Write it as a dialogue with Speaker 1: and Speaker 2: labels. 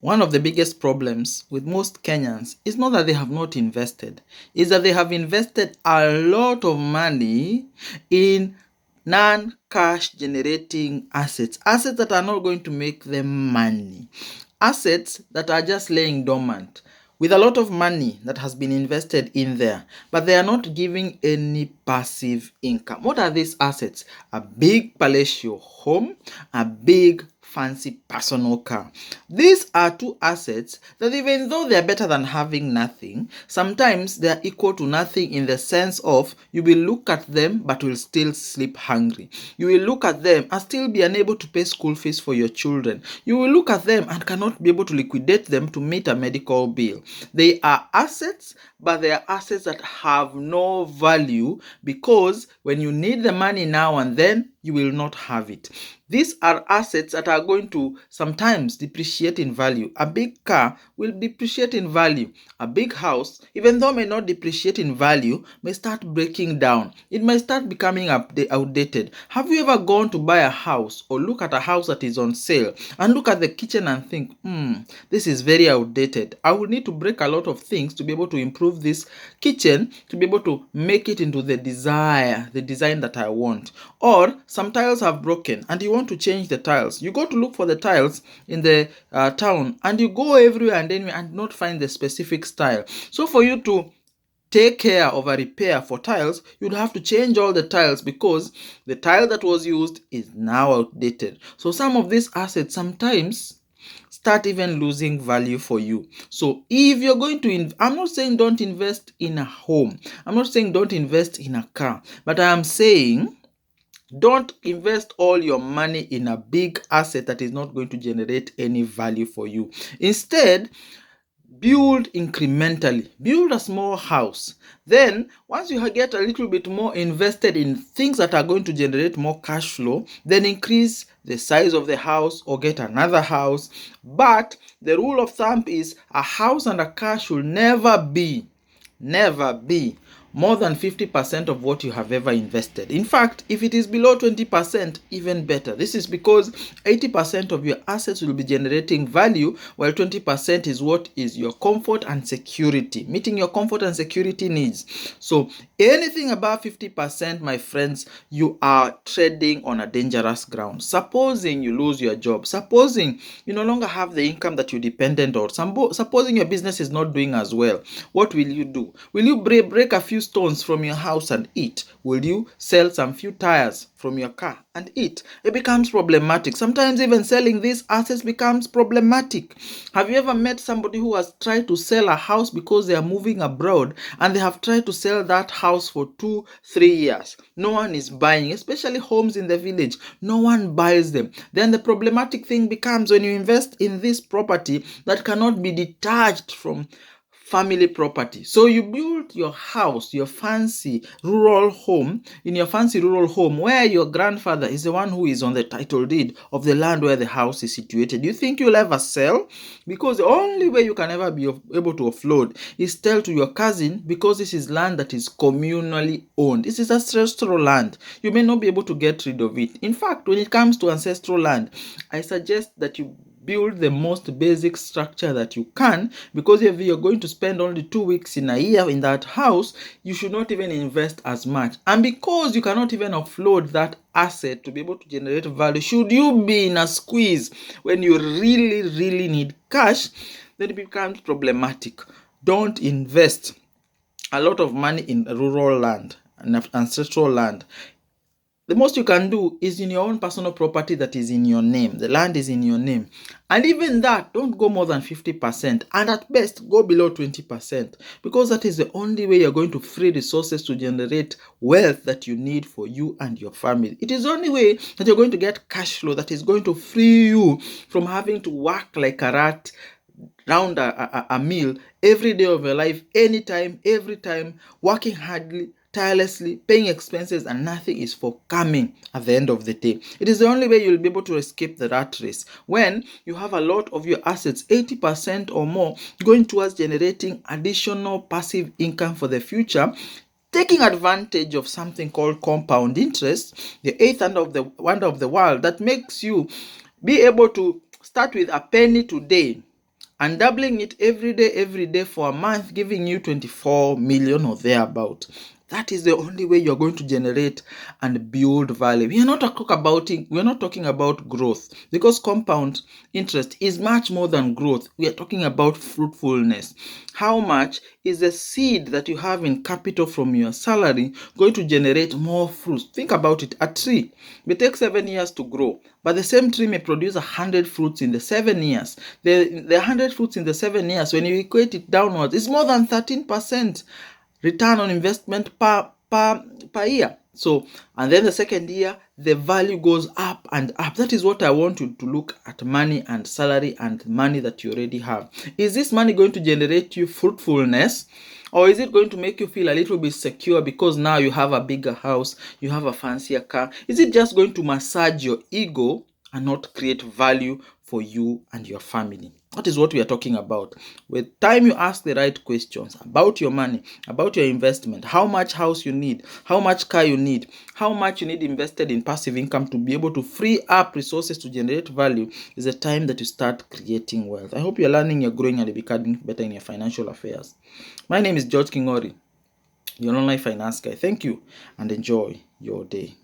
Speaker 1: One of the biggest problems with most Kenyans is not that they have not invested, is that they have invested a lot of money in non-cash generating assets, assets that are not going to make them money, assets that are just laying dormant with a lot of money that has been invested in there, but they are not giving any passive income. What are these assets? A big palatial home, a big fancy personal car. These are two assets that, even though they are better than having nothing, sometimes they are equal to nothing, in the sense of you will look at them but will still sleep hungry. You will look at them and still be unable to pay school fees for your children. You will look at them and cannot be able to liquidate them to meet a medical bill. They are assets, but they are assets that have no value, because when you need the money now and then, you will not have it. These are assets that are going to sometimes depreciate in value. A big car will depreciate in value. A big house, even though may not depreciate in value, may start breaking down. It may start becoming outdated. Have you ever gone to buy a house or look at a house that is on sale and look at the kitchen and think, this is very outdated. I will need to break a lot of things to be able to improve this kitchen, to be able to make it into the design that I want. Or some tiles have broken and you want to change the tiles. You go to look for the tiles in the town, and you go everywhere and anywhere and not find the specific style. So for you to take care of a repair for tiles, you'd have to change all the tiles, because the tile that was used is now outdated. So some of these assets sometimes start even losing value for you. So if you're going to, I'm not saying don't invest in a home, I'm not saying don't invest in a car, but I am saying don't invest all your money in a big asset that is not going to generate any value for you. Instead, build incrementally. Build a small house. Then, once you get a little bit more invested in things that are going to generate more cash flow, then increase the size of the house or get another house. But the rule of thumb is a house and a car should never be more than 50% of what you have ever invested. In fact, if it is below 20%, even better. This is because 80% of your assets will be generating value, while 20% is what is your comfort and security, meeting your comfort and security needs. So anything above 50%, my friends, you are treading on a dangerous ground. Supposing you lose your job, supposing you no longer have the income that you're dependent on, supposing your business is not doing as well, what will you do? Will you break a few stones from your house and eat? Will you sell some few tires from your car and eat? It becomes problematic. Sometimes even selling these assets becomes problematic. Have you ever met somebody who has tried to sell a house because they are moving abroad, and they have tried to sell that house for 2-3 years? No one is buying, especially homes in the village. No one buys them. Then the problematic thing becomes when you invest in this property that cannot be detached from family property. So you build your house, your fancy rural home, where your grandfather is the one who is on the title deed of the land where the house is situated. You think you'll ever sell? Because the only way you can ever be able to offload is tell to your cousin, because this is land that is communally owned. This is ancestral land. You may not be able to get rid of it. In fact, when it comes to ancestral land, I suggest that you build the most basic structure that you can, because if you're going to spend only 2 weeks in a year in that house, you should not even invest as much. And because you cannot even offload that asset to be able to generate value, should you be in a squeeze when you really need cash, then it becomes problematic. Don't invest a lot of money in rural land and ancestral land. The most you can do is in your own personal property that is in your name. The land is in your name. And even that, don't go more than 50%. And at best, go below 20%. Because that is the only way you're going to free resources to generate wealth that you need for you and your family. It is the only way that you're going to get cash flow that is going to free you from having to work like a rat round a meal every day of your life, anytime, every time, working hardly, tirelessly, paying expenses, and nothing is forthcoming at the end of the day. It is the only way you'll be able to escape the rat race, when you have a lot of your assets, 80% or more, going towards generating additional passive income for the future, taking advantage of something called compound interest, the eighth wonder of the world, that makes you be able to start with a penny today and doubling it every day for a month, giving you 24 million or thereabout. That is the only way you're going to generate and build value. We are not talking about growth, because compound interest is much more than growth. We are talking about fruitfulness. How much is the seed that you have in capital from your salary going to generate more fruits? Think about it. A tree may take 7 years to grow, but the same tree may produce 100 fruits in the 7 years. The 100 fruits in the 7 years, when you equate it downwards, is more than 13% return on investment per year. So, and then the second year, the value goes up and up. That is what I want you to look at: money and salary and money that you already have. Is this money going to generate you fruitfulness, or is it going to make you feel a little bit secure because now you have a bigger house, you have a fancier car? Is it just going to massage your ego and not create value for you and your family? That is what we are talking about. With time you ask the right questions about your money, about your investment, how much house you need, how much car you need, how much you need invested in passive income to be able to free up resources to generate value, is the time that you start creating wealth. I hope you're learning, you're growing, and you're becoming better in your financial affairs. My name is George Kingori, your online finance guy. Thank you and enjoy your day.